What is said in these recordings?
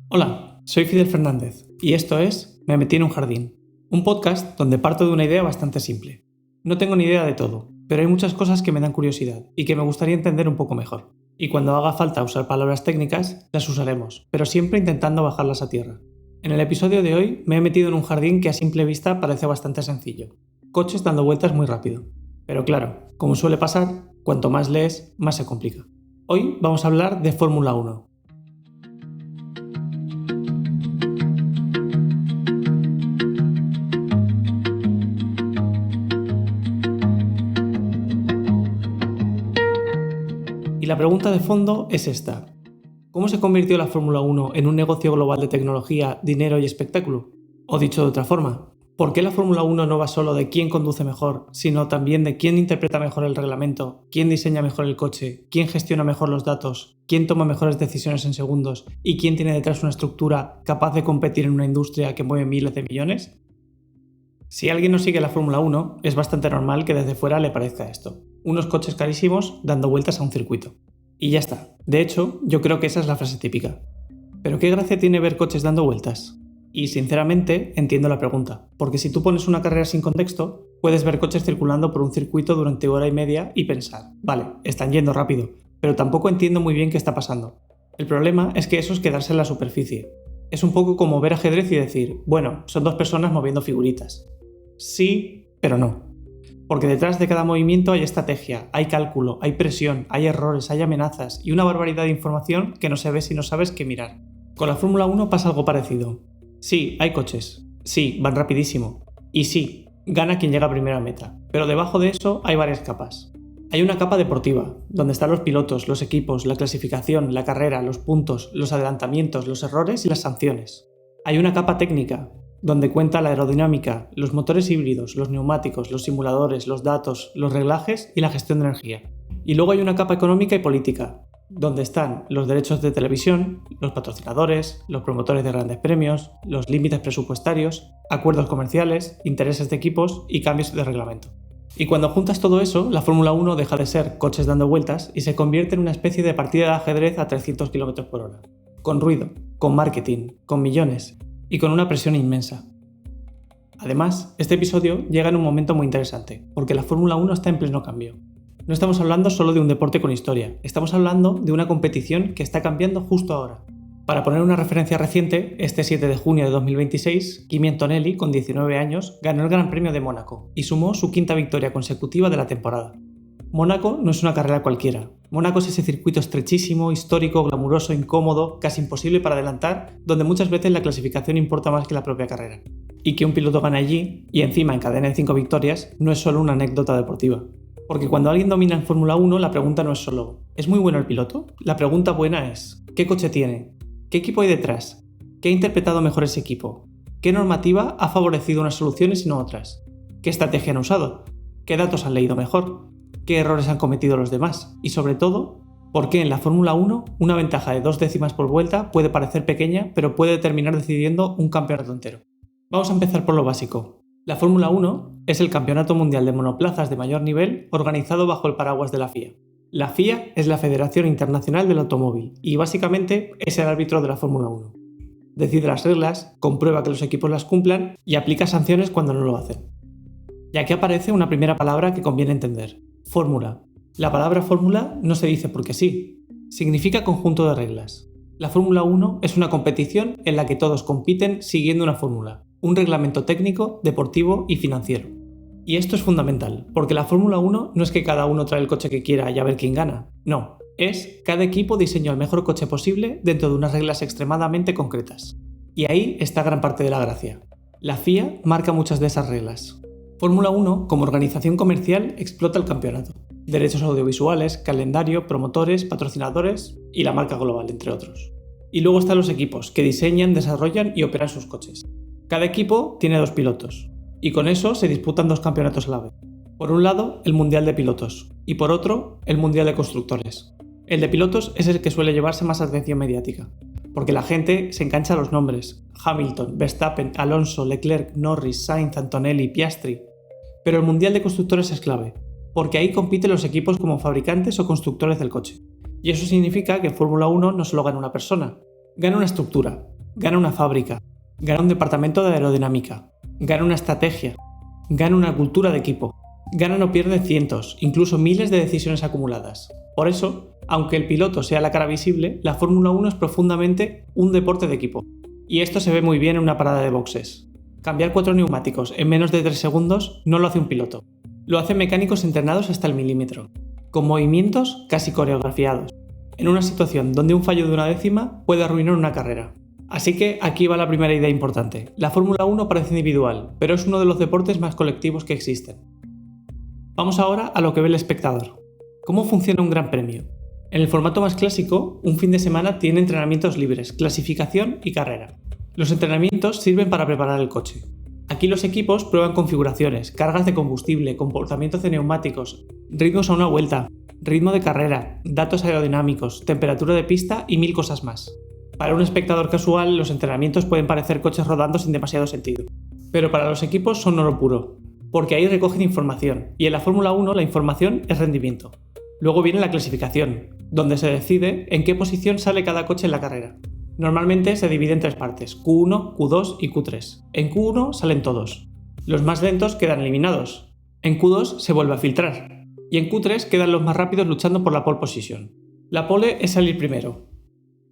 Hola, soy Fidel Fernández y esto es Me metí en un jardín, un podcast donde parto de una idea bastante simple. No tengo ni idea de todo, pero hay muchas cosas que me dan curiosidad y que me gustaría entender un poco mejor. Y cuando haga falta usar palabras técnicas, las usaremos, pero siempre intentando bajarlas a tierra. En el episodio de hoy me he metido en un jardín que a simple vista parece bastante sencillo. Coches dando vueltas muy rápido. Pero claro, como suele pasar, cuanto más lees, más se complica. Hoy vamos a hablar de Fórmula 1. Y la pregunta de fondo es esta. ¿Cómo se convirtió la Fórmula 1 en un negocio global de tecnología, dinero y espectáculo? O dicho de otra forma, ¿por qué la Fórmula 1 no va solo de quién conduce mejor, sino también de quién interpreta mejor el reglamento, quién diseña mejor el coche, quién gestiona mejor los datos, quién toma mejores decisiones en segundos y quién tiene detrás una estructura capaz de competir en una industria que mueve miles de millones? Si alguien no sigue la Fórmula 1, es bastante normal que desde fuera le parezca esto. Unos coches carísimos dando vueltas a un circuito. Y ya está. De hecho, yo creo que esa es la frase típica. ¿Pero qué gracia tiene ver coches dando vueltas? Y sinceramente entiendo la pregunta, porque si tú pones una carrera sin contexto, puedes ver coches circulando por un circuito durante hora y media y pensar, vale, están yendo rápido, pero tampoco entiendo muy bien qué está pasando. El problema es que eso es quedarse en la superficie. Es un poco como ver ajedrez y decir, bueno, son dos personas moviendo figuritas. Sí, pero no. Porque detrás de cada movimiento hay estrategia, hay cálculo, hay presión, hay errores, hay amenazas y una barbaridad de información que no se ve si no sabes qué mirar. Con la Fórmula 1 pasa algo parecido. Sí, hay coches. Sí, van rapidísimo. Y sí, gana quien llega a primera meta. Pero debajo de eso hay varias capas. Hay una capa deportiva, donde están los pilotos, los equipos, la clasificación, la carrera, los puntos, los adelantamientos, los errores y las sanciones. Hay una capa técnica, donde cuenta la aerodinámica, los motores híbridos, los neumáticos, los simuladores, los datos, los reglajes y la gestión de energía. Y luego hay una capa económica y política, donde están los derechos de televisión, los patrocinadores, los promotores de grandes premios, los límites presupuestarios, acuerdos comerciales, intereses de equipos y cambios de reglamento. Y cuando juntas todo eso, la Fórmula 1 deja de ser coches dando vueltas y se convierte en una especie de partida de ajedrez a 300 km por hora. Con ruido, con marketing, con millones y con una presión inmensa. Además, este episodio llega en un momento muy interesante, porque la Fórmula 1 está en pleno cambio. No estamos hablando solo de un deporte con historia, estamos hablando de una competición que está cambiando justo ahora. Para poner una referencia reciente, este 7 de junio de 2026, Kimi Antonelli, con 19 años, ganó el Gran Premio de Mónaco y sumó su quinta victoria consecutiva de la temporada. Mónaco no es una carrera cualquiera. Mónaco es ese circuito estrechísimo, histórico, glamuroso, incómodo, casi imposible para adelantar, donde muchas veces la clasificación importa más que la propia carrera. Y que un piloto gane allí, y encima encadene 5 victorias, no es solo una anécdota deportiva. Porque cuando alguien domina en Fórmula 1, la pregunta no es solo ¿es muy bueno el piloto? La pregunta buena es ¿qué coche tiene? ¿Qué equipo hay detrás? ¿Qué ha interpretado mejor ese equipo? ¿Qué normativa ha favorecido unas soluciones y no otras? ¿Qué estrategia han usado? ¿Qué datos han leído mejor? ¿Qué errores han cometido los demás? Y sobre todo, ¿por qué en la Fórmula 1 una ventaja de 2 décimas por vuelta puede parecer pequeña, pero puede terminar decidiendo un campeonato entero? Vamos a empezar por lo básico. La Fórmula 1 es el campeonato mundial de monoplazas de mayor nivel organizado bajo el paraguas de la FIA. La FIA es la Federación Internacional del Automóvil y básicamente es el árbitro de la Fórmula 1. Decide las reglas, comprueba que los equipos las cumplan y aplica sanciones cuando no lo hacen. Y aquí aparece una primera palabra que conviene entender. Fórmula. La palabra fórmula no se dice porque sí. Significa conjunto de reglas. La Fórmula 1 es una competición en la que todos compiten siguiendo una fórmula, un reglamento técnico, deportivo y financiero. Y esto es fundamental, porque la Fórmula 1 no es que cada uno trae el coche que quiera y a ver quién gana. No, es cada equipo diseñó el mejor coche posible dentro de unas reglas extremadamente concretas. Y ahí está gran parte de la gracia. La FIA marca muchas de esas reglas. Fórmula 1, como organización comercial, explota el campeonato. Derechos audiovisuales, calendario, promotores, patrocinadores y la marca global, entre otros. Y luego están los equipos, que diseñan, desarrollan y operan sus coches. Cada equipo tiene 2 pilotos, y con eso se disputan 2 campeonatos a la vez. Por un lado, el Mundial de Pilotos, y por otro, el Mundial de Constructores. El de pilotos es el que suele llevarse más atención mediática, porque la gente se engancha a los nombres. Hamilton, Verstappen, Alonso, Leclerc, Norris, Sainz, Antonelli, Piastri. Pero el Mundial de Constructores es clave, porque ahí compiten los equipos como fabricantes o constructores del coche. Y eso significa que en Fórmula 1 no solo gana una persona, gana una estructura, gana una fábrica, gana un departamento de aerodinámica, gana una estrategia, gana una cultura de equipo, ganan o pierden cientos, incluso miles de decisiones acumuladas. Por eso, aunque el piloto sea la cara visible, la Fórmula 1 es profundamente un deporte de equipo. Y esto se ve muy bien en una parada de boxes. Cambiar 4 neumáticos en menos de 3 segundos no lo hace un piloto. Lo hacen mecánicos entrenados hasta el milímetro, con movimientos casi coreografiados, en una situación donde un fallo de una décima puede arruinar una carrera. Así que aquí va la primera idea importante. La Fórmula 1 parece individual, pero es uno de los deportes más colectivos que existen. Vamos ahora a lo que ve el espectador. ¿Cómo funciona un gran premio? En el formato más clásico, un fin de semana tiene entrenamientos libres, clasificación y carrera. Los entrenamientos sirven para preparar el coche. Aquí los equipos prueban configuraciones, cargas de combustible, comportamientos de neumáticos, ritmos a una vuelta, ritmo de carrera, datos aerodinámicos, temperatura de pista y 1000 cosas más. Para un espectador casual, los entrenamientos pueden parecer coches rodando sin demasiado sentido. Pero para los equipos son oro puro, porque ahí recogen información, y en la Fórmula 1 la información es rendimiento. Luego viene la clasificación, donde se decide en qué posición sale cada coche en la carrera. Normalmente se divide en 3 partes, Q1, Q2 y Q3. En Q1 salen todos. Los más lentos quedan eliminados. En Q2 se vuelve a filtrar. Y en Q3 quedan los más rápidos luchando por la pole position. La pole es salir primero.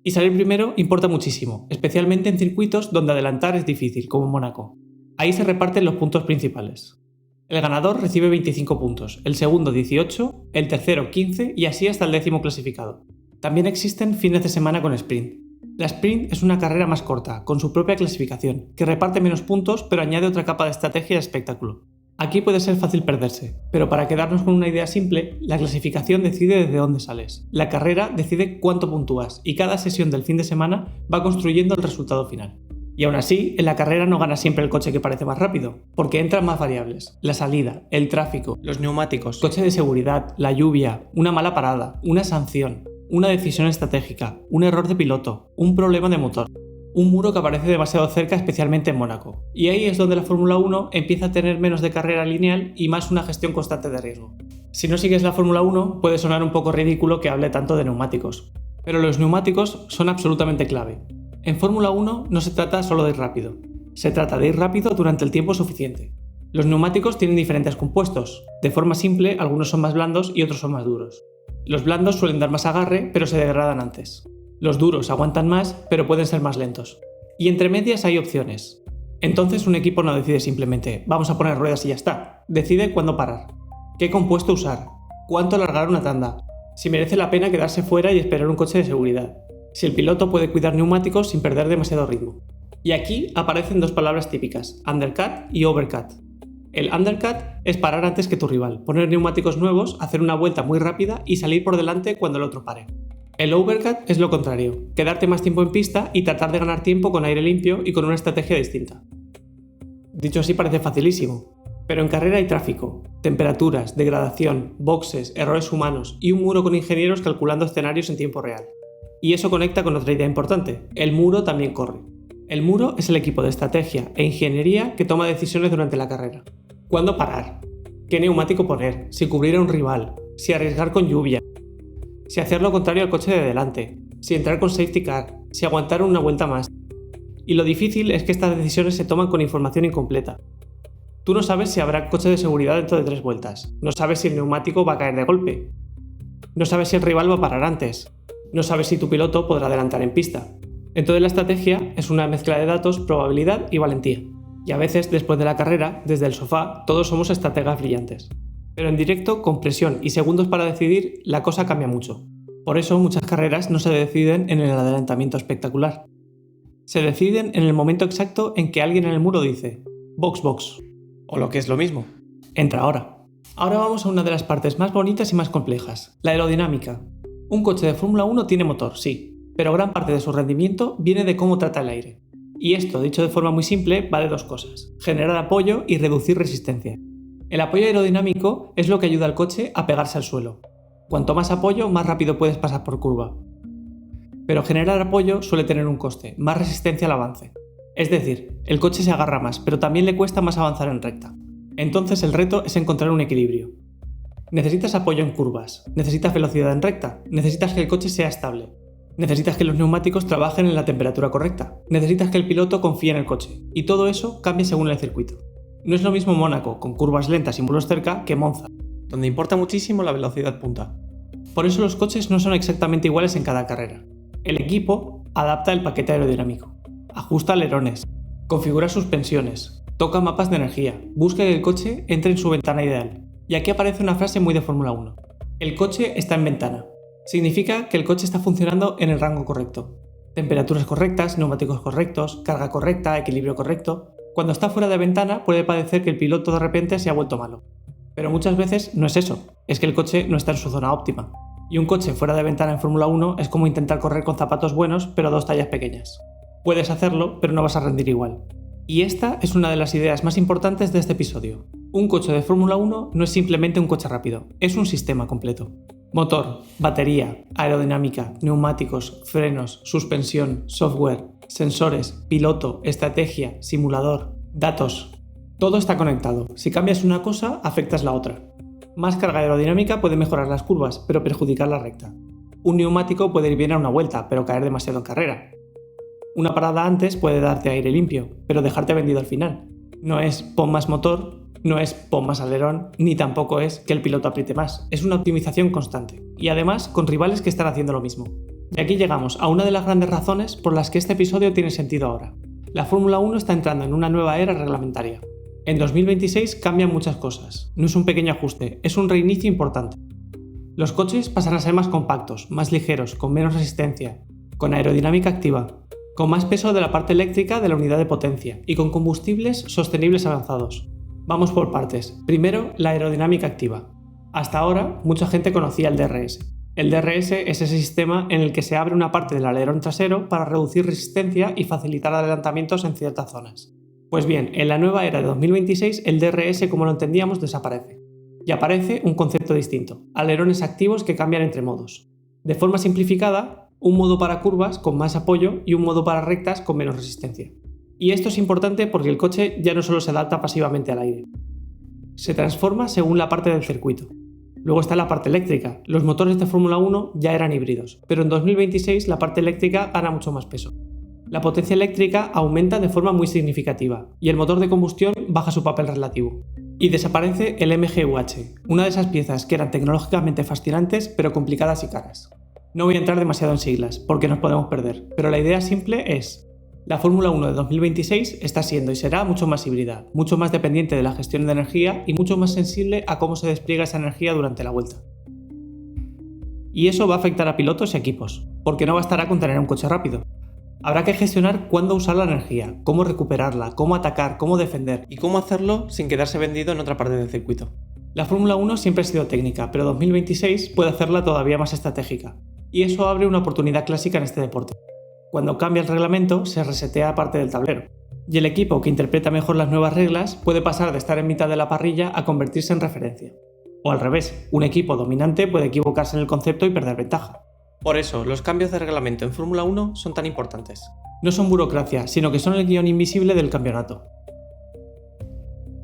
Y salir primero importa muchísimo, especialmente en circuitos donde adelantar es difícil, como en Mónaco. Ahí se reparten los puntos principales. El ganador recibe 25 puntos, el segundo 18, el tercero 15 y así hasta el 10º clasificado. También existen fines de semana con sprint. La sprint es una carrera más corta, con su propia clasificación, que reparte menos puntos pero añade otra capa de estrategia y espectáculo. Aquí puede ser fácil perderse, pero para quedarnos con una idea simple, la clasificación decide desde dónde sales. La carrera decide cuánto puntúas y cada sesión del fin de semana va construyendo el resultado final. Y aún así, en la carrera no gana siempre el coche que parece más rápido, porque entran más variables. La salida, el tráfico, los neumáticos, coche de seguridad, la lluvia, una mala parada, una sanción, una decisión estratégica, un error de piloto, un problema de motor, un muro que aparece demasiado cerca, especialmente en Mónaco. Y ahí es donde la Fórmula 1 empieza a tener menos de carrera lineal y más una gestión constante de riesgo. Si no sigues la Fórmula 1, puede sonar un poco ridículo que hable tanto de neumáticos, pero los neumáticos son absolutamente clave. En Fórmula 1 no se trata solo de ir rápido, se trata de ir rápido durante el tiempo suficiente. Los neumáticos tienen diferentes compuestos. De forma simple, algunos son más blandos y otros son más duros. Los blandos suelen dar más agarre, pero se degradan antes. Los duros aguantan más, pero pueden ser más lentos. Y entre medias hay opciones. Entonces un equipo no decide simplemente, vamos a poner ruedas y ya está. Decide cuándo parar, qué compuesto usar, cuánto alargar una tanda, si merece la pena quedarse fuera y esperar un coche de seguridad, si el piloto puede cuidar neumáticos sin perder demasiado ritmo. Y aquí aparecen 2 palabras típicas, undercut y overcut. El undercut es parar antes que tu rival, poner neumáticos nuevos, hacer una vuelta muy rápida y salir por delante cuando el otro pare. El overcut es lo contrario, quedarte más tiempo en pista y tratar de ganar tiempo con aire limpio y con una estrategia distinta. Dicho así parece facilísimo, pero en carrera hay tráfico, temperaturas, degradación, boxes, errores humanos y un muro con ingenieros calculando escenarios en tiempo real. Y eso conecta con otra idea importante, el muro también corre. El muro es el equipo de estrategia e ingeniería que toma decisiones durante la carrera. ¿Cuándo parar? ¿Qué neumático poner? ¿Si cubrir a un rival? ¿Si arriesgar con lluvia? ¿Si hacer lo contrario al coche de delante? ¿Si entrar con safety car? ¿Si aguantar una vuelta más? Y lo difícil es que estas decisiones se toman con información incompleta. Tú no sabes si habrá coche de seguridad dentro de 3 vueltas, no sabes si el neumático va a caer de golpe, no sabes si el rival va a parar antes, no sabes si tu piloto podrá adelantar en pista. Entonces la estrategia es una mezcla de datos, probabilidad y valentía. Y a veces, después de la carrera, desde el sofá, todos somos estrategas brillantes. Pero en directo, con presión y segundos para decidir, la cosa cambia mucho. Por eso muchas carreras no se deciden en el adelantamiento espectacular. Se deciden en el momento exacto en que alguien en el muro dice «Box, box». O lo que es lo mismo, «Entra ahora». Ahora vamos a una de las partes más bonitas y más complejas, la aerodinámica. Un coche de Fórmula 1 tiene motor, sí, pero gran parte de su rendimiento viene de cómo trata el aire. Y esto, dicho de forma muy simple, va de 2 cosas, generar apoyo y reducir resistencia. El apoyo aerodinámico es lo que ayuda al coche a pegarse al suelo. Cuanto más apoyo, más rápido puedes pasar por curva. Pero generar apoyo suele tener un coste, más resistencia al avance. Es decir, el coche se agarra más, pero también le cuesta más avanzar en recta. Entonces el reto es encontrar un equilibrio. Necesitas apoyo en curvas, necesitas velocidad en recta, necesitas que el coche sea estable. Necesitas que los neumáticos trabajen en la temperatura correcta. Necesitas que el piloto confíe en el coche. Y todo eso cambia según el circuito. No es lo mismo Mónaco, con curvas lentas y muros cerca, que Monza, donde importa muchísimo la velocidad punta. Por eso los coches no son exactamente iguales en cada carrera. El equipo adapta el paquete aerodinámico, ajusta alerones, configura suspensiones, toca mapas de energía, busca que el coche entre en su ventana ideal. Y aquí aparece una frase muy de Fórmula 1. El coche está en ventana. Significa que el coche está funcionando en el rango correcto. Temperaturas correctas, neumáticos correctos, carga correcta, equilibrio correcto. Cuando está fuera de ventana puede parecer que el piloto de repente se ha vuelto malo. Pero muchas veces no es eso, es que el coche no está en su zona óptima. Y un coche fuera de ventana en Fórmula 1 es como intentar correr con zapatos buenos pero 2 tallas pequeñas. Puedes hacerlo, pero no vas a rendir igual. Y esta es una de las ideas más importantes de este episodio. Un coche de Fórmula 1 no es simplemente un coche rápido, es un sistema completo. Motor, batería, aerodinámica, neumáticos, frenos, suspensión, software, sensores, piloto, estrategia, simulador, datos. Todo está conectado. Si cambias una cosa, afectas la otra. Más carga aerodinámica puede mejorar las curvas, pero perjudicar la recta. Un neumático puede ir bien a una vuelta, pero caer demasiado en carrera. Una parada antes puede darte aire limpio, pero dejarte vendido al final. No es pon más motor, no es pon más alerón, ni tampoco es que el piloto apriete más. Es una optimización constante. Y además con rivales que están haciendo lo mismo. Y aquí llegamos a una de las grandes razones por las que este episodio tiene sentido ahora. La Fórmula 1 está entrando en una nueva era reglamentaria. En 2026 cambian muchas cosas. No es un pequeño ajuste, es un reinicio importante. Los coches pasan a ser más compactos, más ligeros, con menos resistencia, con aerodinámica activa, con más peso de la parte eléctrica de la unidad de potencia y con combustibles sostenibles avanzados. Vamos por partes. Primero, la aerodinámica activa. Hasta ahora, mucha gente conocía el DRS. El DRS es ese sistema en el que se abre una parte del alerón trasero para reducir resistencia y facilitar adelantamientos en ciertas zonas. Pues bien, en la nueva era de 2026 el DRS como lo entendíamos desaparece. Y aparece un concepto distinto, alerones activos que cambian entre modos. De forma simplificada, un modo para curvas con más apoyo y un modo para rectas con menos resistencia. Y esto es importante porque el coche ya no solo se adapta pasivamente al aire. Se transforma según la parte del circuito. Luego está la parte eléctrica. Los motores de Fórmula 1 ya eran híbridos, pero en 2026 la parte eléctrica gana mucho más peso. La potencia eléctrica aumenta de forma muy significativa y el motor de combustión baja su papel relativo. Y desaparece el MGUH, una de esas piezas que eran tecnológicamente fascinantes pero complicadas y caras. No voy a entrar demasiado en siglas porque nos podemos perder, pero la idea simple es: la Fórmula 1 de 2026 está siendo y será mucho más híbrida, mucho más dependiente de la gestión de energía y mucho más sensible a cómo se despliega esa energía durante la vuelta. Y eso va a afectar a pilotos y equipos, porque no bastará con tener un coche rápido. Habrá que gestionar cuándo usar la energía, cómo recuperarla, cómo atacar, cómo defender y cómo hacerlo sin quedarse vendido en otra parte del circuito. La Fórmula 1 siempre ha sido técnica, pero 2026 puede hacerla todavía más estratégica. Y eso abre una oportunidad clásica en este deporte. Cuando cambia el reglamento, se resetea parte del tablero. Y el equipo que interpreta mejor las nuevas reglas puede pasar de estar en mitad de la parrilla a convertirse en referencia. O al revés, un equipo dominante puede equivocarse en el concepto y perder ventaja. Por eso, los cambios de reglamento en Fórmula 1 son tan importantes. No son burocracia, sino que son el guión invisible del campeonato.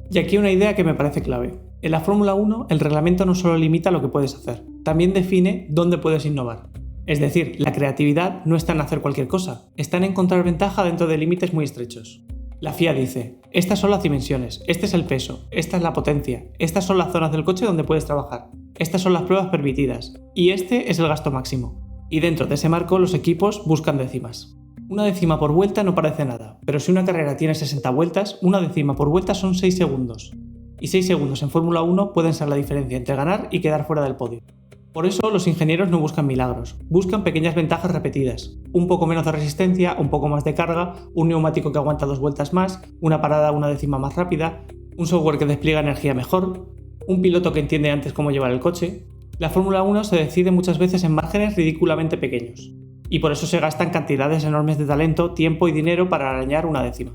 Y aquí una idea que me parece clave. En la Fórmula 1, el reglamento no solo limita lo que puedes hacer, también define dónde puedes innovar. Es decir, la creatividad no está en hacer cualquier cosa, está en encontrar ventaja dentro de límites muy estrechos. La FIA dice: estas son las dimensiones, este es el peso, esta es la potencia, estas son las zonas del coche donde puedes trabajar, estas son las pruebas permitidas, y este es el gasto máximo. Y dentro de ese marco los equipos buscan décimas. Una décima por vuelta no parece nada, pero si una carrera tiene 60 vueltas, una décima por vuelta son 6 segundos. Y 6 segundos en Fórmula 1 pueden ser la diferencia entre ganar y quedar fuera del podio. Por eso los ingenieros no buscan milagros, buscan pequeñas ventajas repetidas. Un poco menos de resistencia, un poco más de carga, un neumático que aguanta 2 vueltas más, una parada una décima más rápida, un software que despliega energía mejor, un piloto que entiende antes cómo llevar el coche. La Fórmula 1 se decide muchas veces en márgenes ridículamente pequeños, y por eso se gastan cantidades enormes de talento, tiempo y dinero para arañar una décima.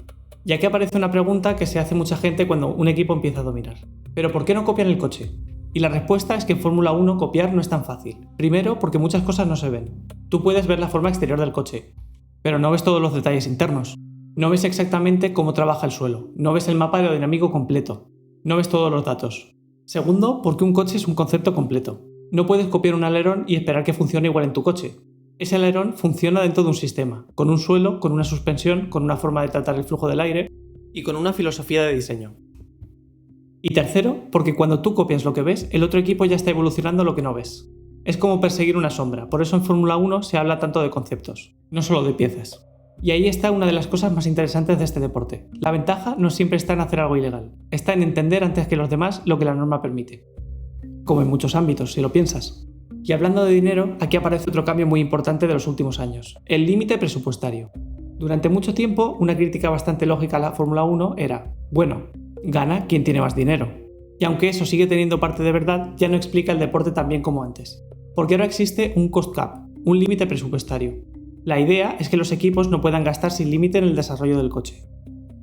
Y aquí aparece una pregunta que se hace mucha gente cuando un equipo empieza a dominar. ¿Pero por qué no copian el coche? Y la respuesta es que en Fórmula 1 copiar no es tan fácil. Primero, porque muchas cosas no se ven. Tú puedes ver la forma exterior del coche, pero no ves todos los detalles internos. No ves exactamente cómo trabaja el suelo, no ves el mapa aerodinámico completo, no ves todos los datos. Segundo, porque un coche es un concepto completo. No puedes copiar un alerón y esperar que funcione igual en tu coche. Ese alerón funciona dentro de un sistema, con un suelo, con una suspensión, con una forma de tratar el flujo del aire y con una filosofía de diseño. Y tercero, porque cuando tú copias lo que ves, el otro equipo ya está evolucionando lo que no ves. Es como perseguir una sombra, por eso en Fórmula 1 se habla tanto de conceptos, no solo de piezas. Y ahí está una de las cosas más interesantes de este deporte. La ventaja no siempre está en hacer algo ilegal, está en entender antes que los demás lo que la norma permite. Como en muchos ámbitos, si lo piensas. Y hablando de dinero, aquí aparece otro cambio muy importante de los últimos años, el límite presupuestario. Durante mucho tiempo, una crítica bastante lógica a la Fórmula 1 era, bueno, gana quien tiene más dinero. Y aunque eso sigue teniendo parte de verdad, ya no explica el deporte tan bien como antes. Porque ahora existe un cost cap, un límite presupuestario. La idea es que los equipos no puedan gastar sin límite en el desarrollo del coche.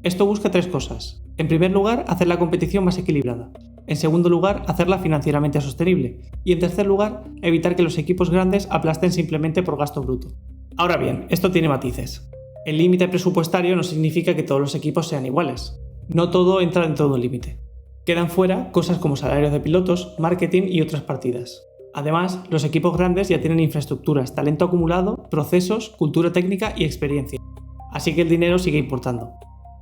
Esto busca tres cosas. En primer lugar, hacer la competición más equilibrada. En segundo lugar, hacerla financieramente sostenible. Y en tercer lugar, evitar que los equipos grandes aplasten simplemente por gasto bruto. Ahora bien, esto tiene matices. El límite presupuestario no significa que todos los equipos sean iguales. No todo entra dentro de un límite. Quedan fuera cosas como salarios de pilotos, marketing y otras partidas. Además, los equipos grandes ya tienen infraestructuras, talento acumulado, procesos, cultura técnica y experiencia. Así que el dinero sigue importando.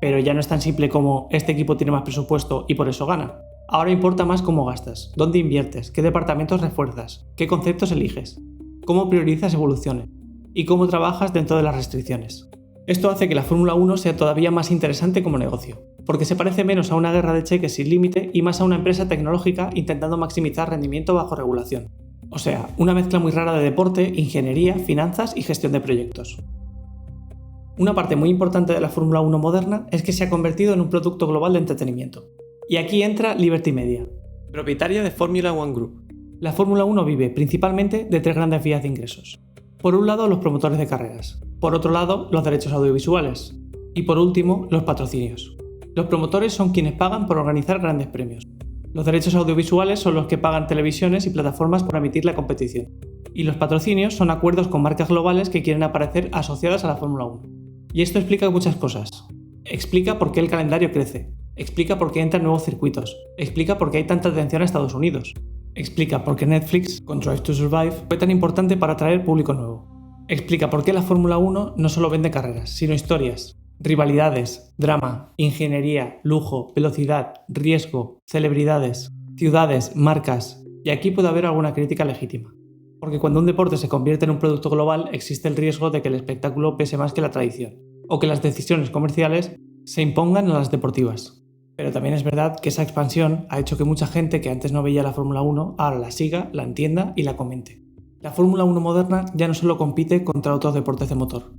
Pero ya no es tan simple como este equipo tiene más presupuesto y por eso gana. Ahora importa más cómo gastas, dónde inviertes, qué departamentos refuerzas, qué conceptos eliges, cómo priorizas evoluciones y cómo trabajas dentro de las restricciones. Esto hace que la Fórmula 1 sea todavía más interesante como negocio, porque se parece menos a una guerra de cheques sin límite y más a una empresa tecnológica intentando maximizar rendimiento bajo regulación. O sea, una mezcla muy rara de deporte, ingeniería, finanzas y gestión de proyectos. Una parte muy importante de la Fórmula 1 moderna es que se ha convertido en un producto global de entretenimiento. Y aquí entra Liberty Media, propietaria de Formula One Group. La Fórmula 1 vive principalmente de tres grandes vías de ingresos. Por un lado, los promotores de carreras. Por otro lado, los derechos audiovisuales. Y por último, los patrocinios. Los promotores son quienes pagan por organizar grandes premios. Los derechos audiovisuales son los que pagan televisiones y plataformas por emitir la competición. Y los patrocinios son acuerdos con marcas globales que quieren aparecer asociadas a la Fórmula 1. Y esto explica muchas cosas. Explica por qué el calendario crece. Explica por qué entran nuevos circuitos. Explica por qué hay tanta atención a Estados Unidos. Explica por qué Netflix, con Drive to Survive, fue tan importante para atraer público nuevo. Explica por qué la Fórmula 1 no solo vende carreras, sino historias, rivalidades, drama, ingeniería, lujo, velocidad, riesgo, celebridades, ciudades, marcas. Y aquí puede haber alguna crítica legítima. Porque cuando un deporte se convierte en un producto global, existe el riesgo de que el espectáculo pese más que la tradición, o que las decisiones comerciales se impongan a las deportivas. Pero también es verdad que esa expansión ha hecho que mucha gente que antes no veía la Fórmula 1 ahora la siga, la entienda y la comente. La Fórmula 1 moderna ya no solo compite contra otros deportes de motor.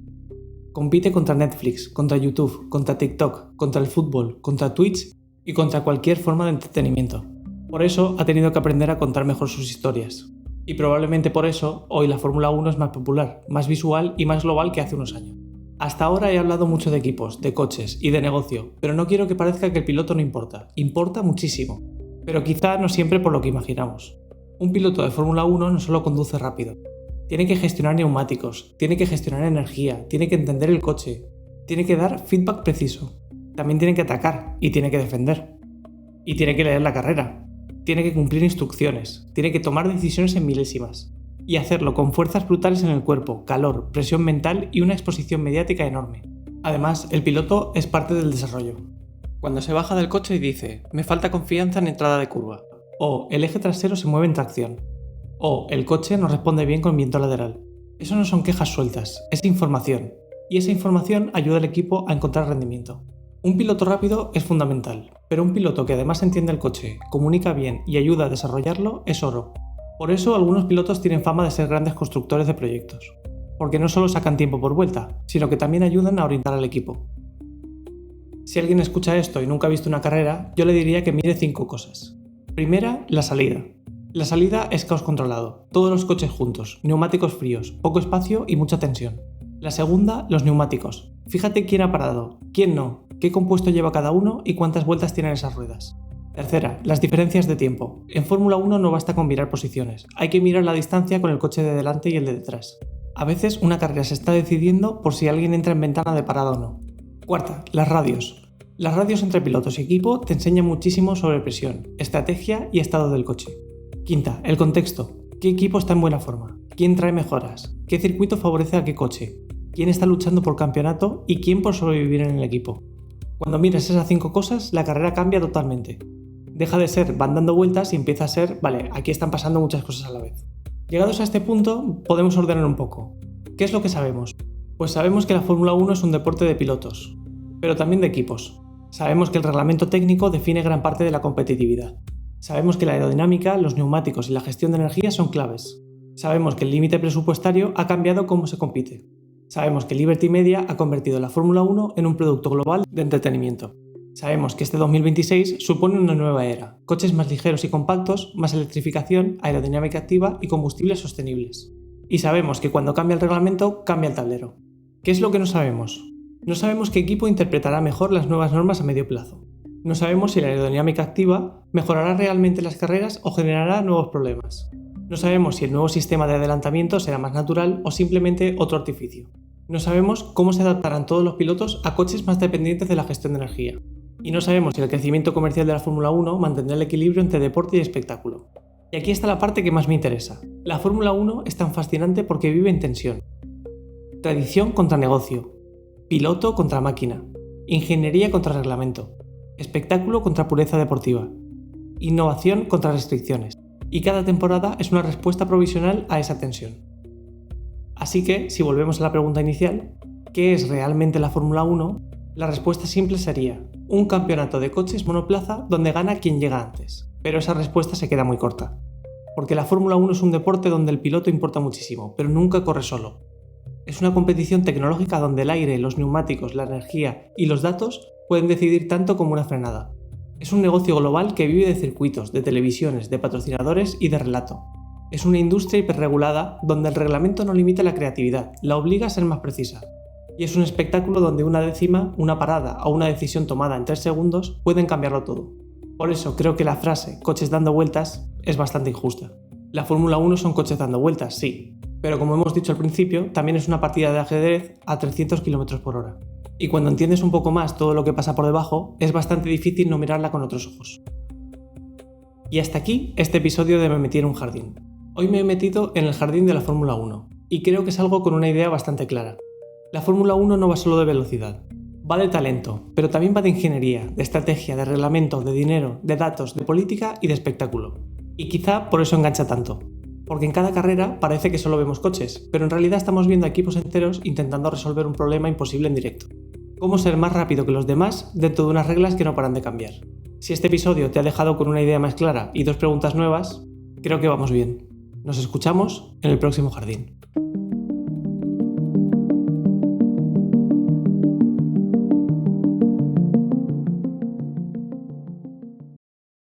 Compite contra Netflix, contra YouTube, contra TikTok, contra el fútbol, contra Twitch y contra cualquier forma de entretenimiento. Por eso ha tenido que aprender a contar mejor sus historias. Y probablemente por eso hoy la Fórmula 1 es más popular, más visual y más global que hace unos años. Hasta ahora he hablado mucho de equipos, de coches y de negocio, pero no quiero que parezca que el piloto no importa. Importa muchísimo, pero quizá no siempre por lo que imaginamos. Un piloto de Fórmula 1 no solo conduce rápido, tiene que gestionar neumáticos, tiene que gestionar energía, tiene que entender el coche, tiene que dar feedback preciso, también tiene que atacar y tiene que defender. Y tiene que leer la carrera, tiene que cumplir instrucciones, tiene que tomar decisiones en milésimas. Y hacerlo con fuerzas brutales en el cuerpo, calor, presión mental y una exposición mediática enorme. Además, el piloto es parte del desarrollo. Cuando se baja del coche y dice, me falta confianza en entrada de curva, o el eje trasero se mueve en tracción, o el coche no responde bien con viento lateral. Eso no son quejas sueltas, es información. Y esa información ayuda al equipo a encontrar rendimiento. Un piloto rápido es fundamental, pero un piloto que además entiende el coche, comunica bien y ayuda a desarrollarlo es oro. Por eso algunos pilotos tienen fama de ser grandes constructores de proyectos, porque no solo sacan tiempo por vuelta, sino que también ayudan a orientar al equipo. Si alguien escucha esto y nunca ha visto una carrera, yo le diría que mire 5 cosas. Primera, la salida. La salida es caos controlado, todos los coches juntos, neumáticos fríos, poco espacio y mucha tensión. La segunda, los neumáticos. Fíjate quién ha parado, quién no, qué compuesto lleva cada uno y cuántas vueltas tienen esas ruedas. Tercera, las diferencias de tiempo. En Fórmula 1 no basta con mirar posiciones, hay que mirar la distancia con el coche de delante y el de detrás. A veces una carrera se está decidiendo por si alguien entra en ventana de parada o no. Cuarta, las radios. Las radios entre pilotos y equipo te enseñan muchísimo sobre presión, estrategia y estado del coche. Quinta, el contexto. ¿Qué equipo está en buena forma? quién trae mejoras, qué circuito favorece a qué coche, quién está luchando por campeonato y quién por sobrevivir en el equipo. Cuando miras esas 5 cosas, la carrera cambia totalmente. Deja de ser van dando vueltas y empieza a ser, vale, aquí están pasando muchas cosas a la vez. Llegados a este punto, podemos ordenar un poco. ¿Qué es lo que sabemos? Pues sabemos que la Fórmula 1 es un deporte de pilotos, pero también de equipos. Sabemos que el reglamento técnico define gran parte de la competitividad. Sabemos que la aerodinámica, los neumáticos y la gestión de energía son claves. Sabemos que el límite presupuestario ha cambiado cómo se compite. Sabemos que Liberty Media ha convertido la Fórmula 1 en un producto global de entretenimiento. Sabemos que este 2026 supone una nueva era, coches más ligeros y compactos, más electrificación, aerodinámica activa y combustibles sostenibles. Y sabemos que cuando cambia el reglamento, cambia el tablero. ¿Qué es lo que no sabemos? No sabemos qué equipo interpretará mejor las nuevas normas a medio plazo. No sabemos si la aerodinámica activa mejorará realmente las carreras o generará nuevos problemas. No sabemos si el nuevo sistema de adelantamiento será más natural o simplemente otro artificio. No sabemos cómo se adaptarán todos los pilotos a coches más dependientes de la gestión de energía. Y no sabemos si el crecimiento comercial de la Fórmula 1 mantendrá el equilibrio entre deporte y espectáculo. Y aquí está la parte que más me interesa. La Fórmula 1 es tan fascinante porque vive en tensión. Tradición contra negocio. Piloto contra máquina. Ingeniería contra reglamento. Espectáculo contra pureza deportiva. Innovación contra restricciones. Y cada temporada es una respuesta provisional a esa tensión. Así que, si volvemos a la pregunta inicial, ¿qué es realmente la Fórmula 1? La respuesta simple sería un campeonato de coches monoplaza donde gana quien llega antes. Pero esa respuesta se queda muy corta. Porque la Fórmula 1 es un deporte donde el piloto importa muchísimo, pero nunca corre solo. Es una competición tecnológica donde el aire, los neumáticos, la energía y los datos pueden decidir tanto como una frenada. Es un negocio global que vive de circuitos, de televisiones, de patrocinadores y de relato. Es una industria hiperregulada donde el reglamento no limita la creatividad, la obliga a ser más precisa. Y es un espectáculo donde una décima, una parada o una decisión tomada en 3 segundos pueden cambiarlo todo. Por eso creo que la frase coches dando vueltas es bastante injusta. La Fórmula 1 son coches dando vueltas, sí, pero como hemos dicho al principio, también es una partida de ajedrez a 300 km/h. Y cuando entiendes un poco más todo lo que pasa por debajo, es bastante difícil no mirarla con otros ojos. Y hasta aquí este episodio de Me metí en un jardín. Hoy me he metido en el jardín de la Fórmula 1, y creo que salgo con una idea bastante clara. La Fórmula 1 no va solo de velocidad, va de talento, pero también va de ingeniería, de estrategia, de reglamento, de dinero, de datos, de política y de espectáculo. Y quizá por eso engancha tanto. Porque en cada carrera parece que solo vemos coches, pero en realidad estamos viendo equipos enteros intentando resolver un problema imposible en directo. Cómo ser más rápido que los demás dentro de unas reglas que no paran de cambiar. Si este episodio te ha dejado con una idea más clara y 2 preguntas nuevas, creo que vamos bien. Nos escuchamos en el próximo jardín.